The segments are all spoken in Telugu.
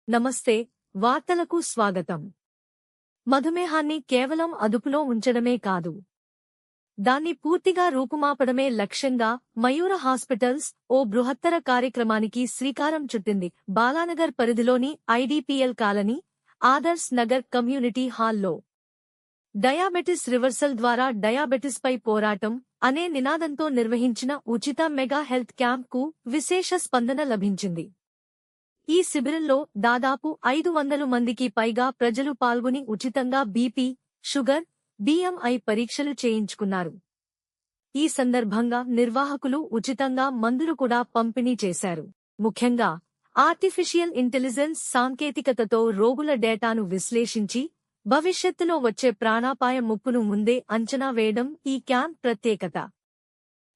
నమస్తే, వార్తలకు స్వాగతం. మధుమేహాన్ని కేవలం అదుపులో ఉంచడమే కాదు, దాన్ని పూర్తిగా రూపుమాపడమే లక్ష్యంగా మయూర హాస్పిటల్స్ ఓ బృహత్తర కార్యక్రమానికి శ్రీకారం చుట్టింది. బాలానగర్ పరిధిలోని IDPL colony, Adarsh Nagar community హాల్లో డయాబెటిస్ రివర్సల్ ద్వారా డయాబెటిస్పై పోరాటం అనే నినాదంతో నిర్వహించిన ఉచిత మెగా హెల్త్ క్యాంప్కు విశేష స్పందన లభించింది. ఈ శిబిరంలో దాదాపు 500 మందికి పైగా ప్రజలు పాల్గొని ఉచితంగా బీపీ, షుగర్, బిఎంఐ పరీక్షలు చేయించుకున్నారు. ఈ సందర్భంగా నిర్వాహకులు ఉచితంగా మందులు కూడా పంపిణీ చేశారు. ముఖ్యంగా ఆర్టిఫిషియల్ ఇంటెలిజెన్స్ సాంకేతికతతో రోగుల డేటాను విశ్లేషించి భవిష్యత్తులో వచ్చే ప్రాణాపాయ ముప్పును ముందే అంచనా వేయడం ఈ క్యాంప్ ప్రత్యేకత.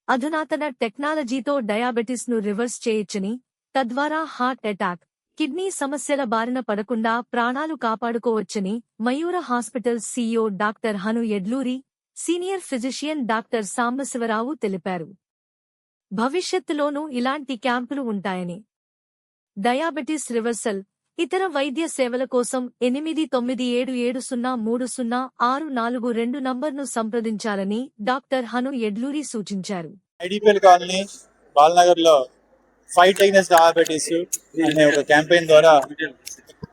అధునాతన టెక్నాలజీతో డయాబెటిస్ను రివర్స్ చేయొచ్చని, తద్వారా హార్ట్ అటాక్, కిడ్నీ సమస్యల బారిన పడకుండా ప్రాణాలు కాపాడుకోవచ్చని Mayura hospital CEO doctor Hanu Edluri, senior physician doctor Sambasivarao తెలిపారు. భవిష్యత్తులోనూ ఇలాంటి క్యాంపులు ఉంటాయని, డయాబెటిస్ రివర్సల్, ఇతర వైద్య సేవల కోసం 8977030642 నంబర్ను సంప్రదించాలని డాక్టర్ హను ఎడ్లూరి సూచించారు. ఐడిపిఎల్ కాలనీ బాలనగర్లో ఫైట్ అగైన్స్ డయాబెటీస్ అనే ఒక క్యాంపెయిన్ ద్వారా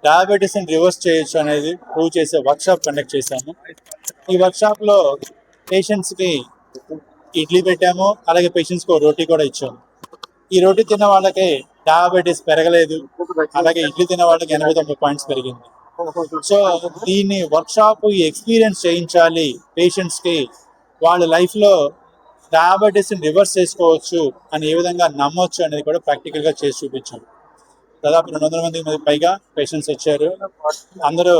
డయాబెటీస్ ని రివర్స్ చేయొచ్చు అనేది ప్రూవ్ చేసే వర్క్షాప్ కండక్ట్ చేశాము. ఈ వర్క్షాప్ లో పేషెంట్స్ కి ఇడ్లీ పెట్టాము, అలాగే పేషెంట్స్ కి రోటీ కూడా ఇచ్చాము. ఈ రోటీ తిన్న వాళ్ళకి డయాబెటీస్ పెరగలేదు, అలాగే ఇడ్లీ తిన్న వాళ్ళకి 89 పాయింట్స్ పెరిగింది. సో దీన్ని వర్క్షాప్ ఈ ఎక్స్పీరియన్స్ చేయించాలి పేషెంట్స్ కి, వాళ్ళ లైఫ్ లో డయాబెటీస్ ని రివర్స్ చేసుకోవచ్చు అని ఏ విధంగా నమ్మొచ్చు అనేది కూడా ప్రాక్టికల్ గా చేసి చూపించాం. దాదాపు 200 మంది పైగా పేషెంట్స్ వచ్చారు. అందరూ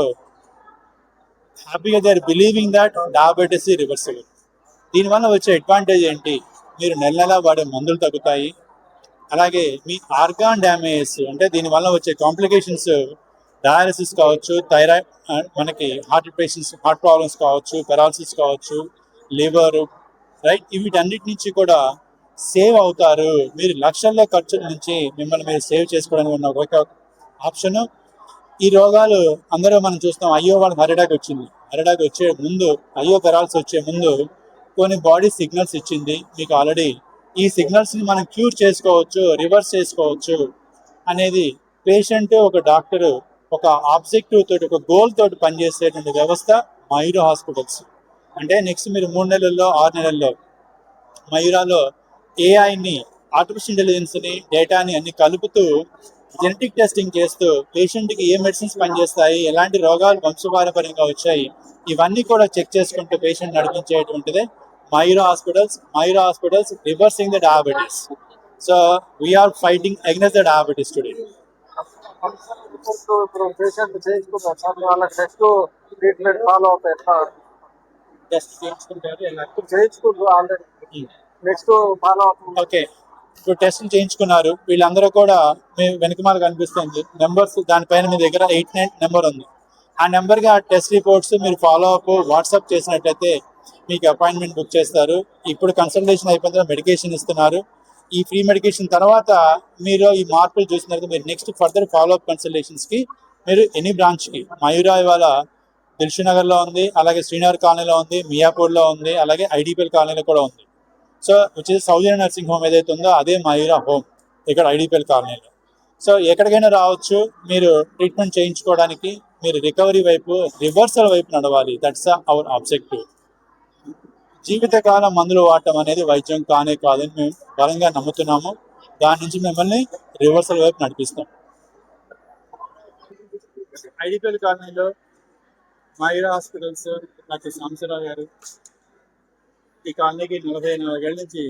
హ్యాపీగా they are believing that diabetes reversible. దీనివల్ల వచ్చే అడ్వాంటేజ్ ఏంటి? మీరు నెల వాడే మందులు తగ్గుతాయి, అలాగే మీ ఆర్గాన్ డ్యామేజ్ అంటే దీనివల్ల వచ్చే కాంప్లికేషన్స్ డయాలసిస్ కావచ్చు, థైరాయిడ్, మనకి హార్ట్ పేషెంట్స్ హార్ట్ ప్రాబ్లమ్స్ కావచ్చు, పెరాలసిస్ కావచ్చు, లివర్, రైట్, వీటన్నిటి నుంచి కూడా సేవ్ అవుతారు. మీరు లక్షల్లో ఖర్చుల నుంచి మిమ్మల్ని మీరు సేవ్ చేసుకోవడానికి ఉన్న ఒక ఆప్షన్. ఈ రోగాలు అందరూ మనం చూస్తాం, అయ్యో వాళ్ళకి హార్ట్ అటాక్ వచ్చింది, హార్ట్ అటాక్ వచ్చే ముందు, అయ్యో పెరాలసిస్ వచ్చే ముందు కొన్ని బాడీ సిగ్నల్స్ ఇచ్చింది మీకు ఆల్రెడీ. ఈ సిగ్నల్స్ ని మనం క్యూర్ చేసుకోవచ్చు, రివర్స్ చేసుకోవచ్చు అనేది పేషెంట్, ఒక డాక్టర్ ఒక ఆబ్జెక్టివ్ తోటి, ఒక గోల్ తోటి పనిచేసేటువంటి వ్యవస్థ మయూర హాస్పిటల్స్. అంటే నెక్స్ట్ మీరు 3 నెలల్లో 6 నెలల్లో మయూరాలో ఏఐని, ఆర్టిఫిషియల్ ఇంటెలిజెన్స్ ని, డేటాని అన్ని కలుపుతూ జెనెటిక్ టెస్టింగ్ చేస్తూ పేషెంట్కి ఏ మెడిసిన్స్ పనిచేస్తాయి, ఎలాంటి రోగాలు వంశపారంపర్యంగా వచ్చాయి, ఇవన్నీ కూడా చెక్ చేసుకుంటూ పేషెంట్ నడిపించేటువంటిదే Mayura hospitals. Mayura hospitals reversing the diabetes. So we are fighting against the diabetes today. Okay, ఇప్పుడు టెస్టులు చేయించుకున్నారు వీళ్ళందరూ కూడా. మీ వెనుకమాల కనిపిస్తుంది నెంబర్స్, దానిపైన మీ దగ్గర 89 నెంబర్ ఉంది. ఆ నెంబర్కి ఆ టెస్ట్ రిపోర్ట్స్ మీరు ఫాలో అప్ వాట్సాప్ చేసినట్లయితే మీకు అపాయింట్మెంట్ బుక్ చేస్తారు. ఇప్పుడు కన్సల్టేషన్ అయిపోయిన తర్వాత మెడికేషన్ ఇస్తున్నారు. ఈ ఫ్రీ మెడికేషన్ తర్వాత మీరు ఈ మార్పులు చూసిన తర్వాత మీరు నెక్స్ట్ ఫర్దర్ ఫాలో అప్ కన్సల్టేషన్స్కి మీరు ఎనీ బ్రాంచ్కి, మయూరా ఇవాళ దిల్షునగర్లో ఉంది, అలాగే శ్రీనగర్ కాలనీలో ఉంది, మియాపూర్లో ఉంది, అలాగే ఐడిపిఎల్ కాలనీలో కూడా ఉంది. So which is Soujanya nursing home ఏదైతే ఉందో అదే మయూరా హోమ్ ఇక్కడ ఐడిపిఎల్ కాలనీలో. సో ఎక్కడికైనా రావచ్చు మీరు ట్రీట్మెంట్ చేయించుకోవడానికి. మీరు రికవరీ వైపు, రివర్సల్ వైపు నడవాలి. That's our objective. జీవితకాలం మందులు వాడటం అనేది వైద్యం కానే కాదని మేము బలంగా నమ్ముతున్నాము. దాని నుంచి మిమ్మల్ని రివర్సల్ వైపు నడిపిస్తాం. ఐడిపిఎల్ కాలనీలో మయూర హాస్పిటల్స్ డాక్టర్ సాంబశివరావు గారు ఈ కాలనీకి 44 ఏళ్ళ నుంచి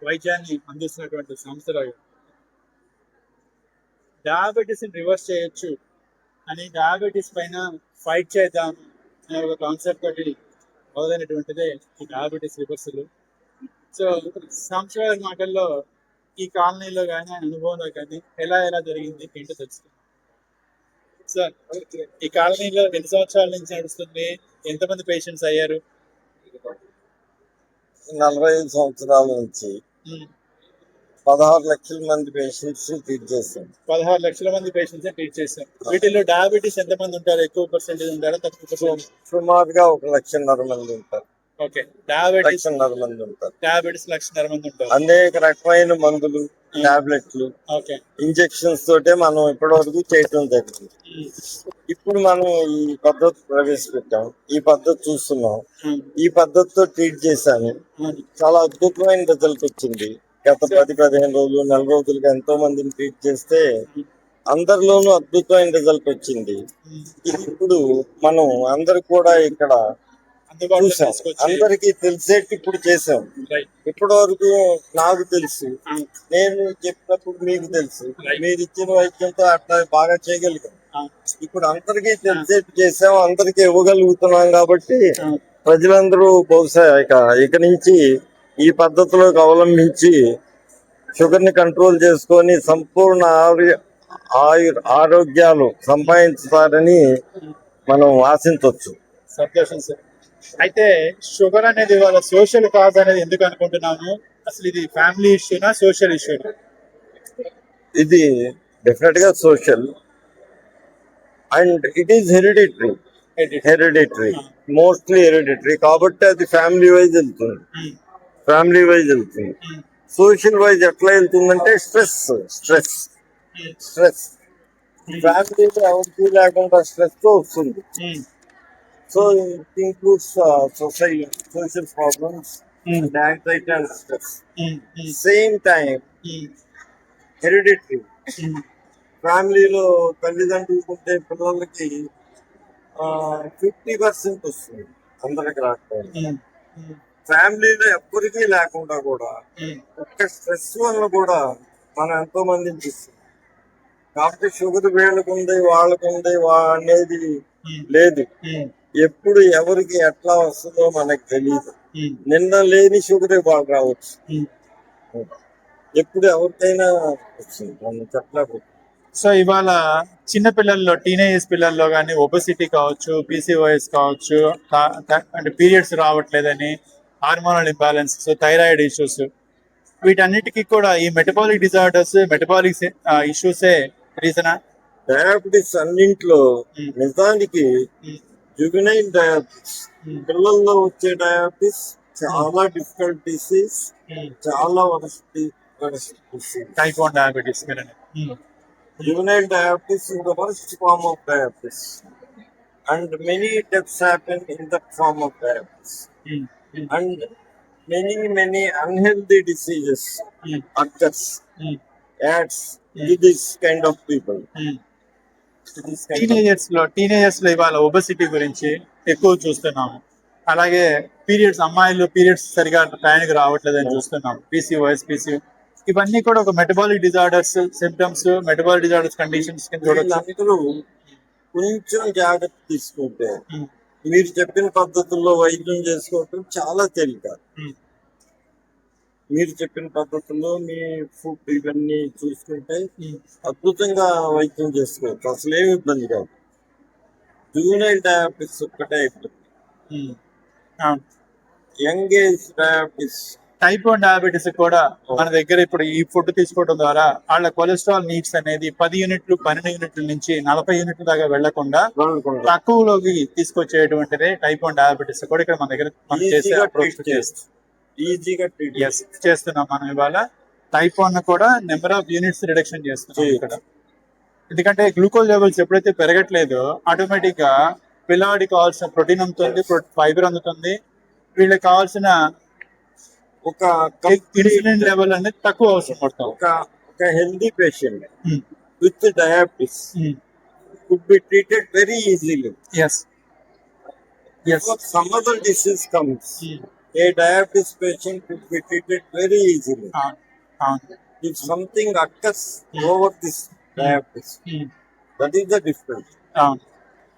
వైద్యాన్ని అందిస్తున్నటువంటి సాంబశివరావు గారు డయాబెటీస్ ని రివర్స్ చేయొచ్చు అని, డయాబెటీస్ పైన ఫైట్ చేద్దాం అనే ఒక కాన్సెప్ట్ తోటి మొదలైనటువంటిదే ఈ డయాబెటీస్ రివర్సల్. సో సాంబశివరావు గారి మాటల్లో ఈ కాలనీలో కానీ అనుభవంలో కానీ ఎలా జరిగింది ఏంటో తెలుస్తుంది. సార్, ఈ కాలనీలో ఎన్ని సంవత్సరాల నుంచి నడుస్తుంది? ఎంతమంది పేషెంట్స్ అయ్యారు? 45 సంవత్సరాల నుంచి 16 లక్షల మంది పేషెంట్స్ ట్రీట్ చేస్తాం. 16 లక్షల మంది పేషెంట్స్ ట్రీట్ చేస్తాం. వీటిలో డయాబెటీస్ ఎంత మంది ఉంటారు? ఎక్కువ పర్సెంటేజ్ ఉంటారా, తక్కువ పర్సెంటేజ్? సుమారుగా 1,50,000 మంది ఉంటారు. ఓకే, డయాబెటీస్ 1,50,000 మంది ఉంటారు. 1,50,000 మంది ఉంటారు. అనేక రకమైన మందులు, టాబ్లెట్లు, ఓకే, ఇంజెక్షన్స్ తోటే మనం ఇప్పటి వరకు చేయటం జరిగింది. ఇప్పుడు మనం ఈ పద్ధతి ప్రవేశపెట్టాం, ఈ పద్ధతి చూస్తున్నాం. ఈ పద్ధతితో ట్రీట్ చేశాను, చాలా అద్భుతమైన రిజల్ట్ వచ్చింది. గత 10-15 రోజులు, 4 రోజులుగా ఎంతో మందిని ట్రీట్ చేస్తే అందరిలోనూ అద్భుతమైన రిజల్ట్ వచ్చింది. ఇప్పుడు మనం అందరు కూడా ఇక్కడ చూసాం, అందరికి తెలిసేట్టు ఇప్పుడు చేసాం. ఇప్పటి వరకు నాకు తెలుసు, నేను చెప్పినప్పుడు మీకు తెలుసు, మీరు ఇచ్చిన వైద్యంతో అట్లా బాగా చేయగలిగాం. ఇప్పుడు అందరికీ తెలిసేట్టు చేసాం, అందరికి ఇవ్వగలుగుతున్నాం. కాబట్టి ప్రజలందరూ బహుశా ఇక నుంచి ఈ పద్ధతిలోకి అవలంబించి షుగర్ ని కంట్రోల్ చేసుకొని సంపూర్ణ ఆరోగ్యాలు సంపాదించుతారని మనం ఆశించవచ్చు. సంతోషం సార్. అయితే షుగర్ అనేది వాళ్ళ సోషల్ కాజ్ అనేది ఎందుకు అనుకుంటున్నాము? అసలు ఇది ఫ్యామిలీ ఇష్యూనా, సోషల్ ఇష్యూనా? ఇది డెఫినెట్ గా social and it is hereditary, mostly hereditary. కాబట్టి అది ఫ్యామిలీ వైజ్ వెళ్తుంది. సోషల్ వైజ్ ఎట్లా వెళ్తుందంటే స్ట్రెస్ ఫ్యామిలీలో ఎవరికి లేకుండా స్ట్రెస్ తో వస్తుంది. So it includes social problems, and anxiety and stress. Same time, hereditary. ఫ్యామిలీలో తల్లిదండ్రులు ఉంటే పిల్లలకి 50% వస్తుంది, అందరికి రాకపోతే. ఫ్యామిలీలో ఎవ్వరికీ లేకుండా కూడా ఒక్క స్ట్రెస్ వల్ల కూడా మనం ఎంతో మందిని చూస్తాం. కాబట్టి షుగర్ వీళ్ళకుంది వాళ్ళకుంది అనేది లేదు. ఎప్పుడు ఎవరికి ఎట్లా వస్తుందో మనకు తెలియదు. నిన్న లేని షుగర్ వాళ్ళు రావచ్చు, ఎప్పుడు ఎవరికైనా వస్తుంది, మనం చెప్పలేకపోతే. సో ఇవాళ చిన్న పిల్లల్లో, టీనేజ్ పిల్లల్లో కానీ ఒబెసిటీ కావచ్చు, PCOS కావచ్చు, అంటే పీరియడ్స్ రావట్లేదని, హార్మోనల్ ఇంబ్యాలెన్స్, థైరాయిడ్ ఇష్యూస్, వీటన్నిటికీ కూడా ఈ మెటబాలిక్ డిజార్డర్స్, మెటబాలిక్ ఇష్యూసే రీజనా? డయాబెటీస్ అన్నింట్లో నిజానికి జువెనైల్ డయాబెటీస్, పిల్లల్లో వచ్చే డయాబెటీస్ చాలా డిఫికల్ట్ డిసీజ్, చాలా worst disease. Type 1 diabetes. Juvenile diabetes is the worst form of diabetes, and many deaths happen in that form of diabetes. And many unhealthy diseases occurs, adds to this kind of people. Teenagers లో ఇవాళ ఒబెసిటీ గురించి ఎక్కువ చూస్తున్నాము. అలాగే అమ్మాయిలు పీరియడ్స్ సరిగా టైంకి రావట్లేదని చూస్తున్నాం. PCOS, ఇవన్నీ కూడా ఒక metabolic disorders symptoms, metabolic disorders conditions కింద చూడొచ్చు. అందరూ కొంచెం జాగ్రత్త తీసుకుంటే మీరు చెప్పిన పద్ధతుల్లో వైద్యం చేసుకోవటం చాలా తేలిక. మీరు చెప్పిన పద్ధతుల్లో మీ ఫుడ్ ఇవన్నీ చూసుకుంటే అద్భుతంగా వైద్యం చేసుకోవచ్చు, అసలు ఏమి ఇబ్బంది కాదు. జూనైల్ డయాబెటీస్ ఒక్కటే అయిపోతుంది. Young age diabetes, type 1 diabetes కూడా మన దగ్గర ఇప్పుడు ఈ ఫుడ్ తీసుకోవడం ద్వారా వాళ్ళ కొలెస్ట్రాల్ నీడ్స్ అనేది 10 యూనిట్లు 12 యూనిట్ల నుంచి 40 యూనిట్ల దాకా వెళ్లకుండా తక్కువలోకి తీసుకొచ్చేటువంటిదే టైప్ 1 డయాబెటీస్ కూడా ఇక్కడ మన దగ్గర ఈజీగా చేస్తున్నాం. మనం ఇవాళ టైప్ 1 కూడా నెంబర్ ఆఫ్ యూనిట్స్ రిడక్షన్ చేస్తున్నాం ఇక్కడ. ఎందుకంటే గ్లూకోజ్ లెవెల్స్ ఎప్పుడైతే పెరగట్లేదో ఆటోమేటిక్ గా పిల్లవాడికి కావాల్సిన ప్రోటీన్ అందుతుంది, ఫైబర్ అందుతుంది, వీళ్ళకి కావాల్సిన ఒక ఇన్సులిన్ లెవెల్ అనేది తక్కువ అవసరం పడుతుంది. ఒక healthy patient with diabetes could be treated very easily. Yes. Some other disease comes, a diabetes patient could be treated very easily. If something occurs over this diabetes, that is the difference.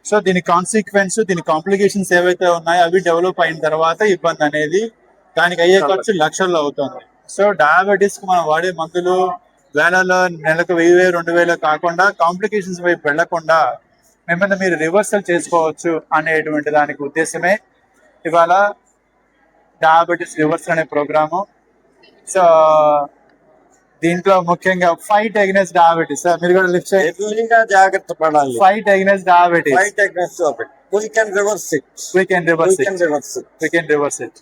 So దీని కాన్సిక్వెన్స్, దీని కాంప్లికేషన్స్ ఏవైతే ఉన్నాయో అవి డెవలప్ అయిన తర్వాత ఇబ్బంది అనేది, దానికి అయ్యే ఖర్చు లక్షల్లో అవుతుంది. సో డయాబెటీస్ కి మనం వాడే మందులు వేలలో, నెలకు 1000, 2000 కాకుండా కాంప్లికేషన్స్ వైపు వెళ్లకుండా మిమ్మల్ని మీరు రివర్సల్ చేసుకోవచ్చు అనేటువంటి దానికి ఉద్దేశమే ఇవాళ డయాబెటీస్ రివర్సల్ అనే ప్రోగ్రాము. సో దీంట్లో ముఖ్యంగా ఫైట్ అగైనెస్ట్ డయాబెటీస్. మీరు కూడా లిఫ్ట్ చేయండి. ఎర్లీగా జాగ్రత్త పడాలి. Fight against diabetes. Fight against we can reverse it. We can reverse We it. can reverse it. We can reverse it.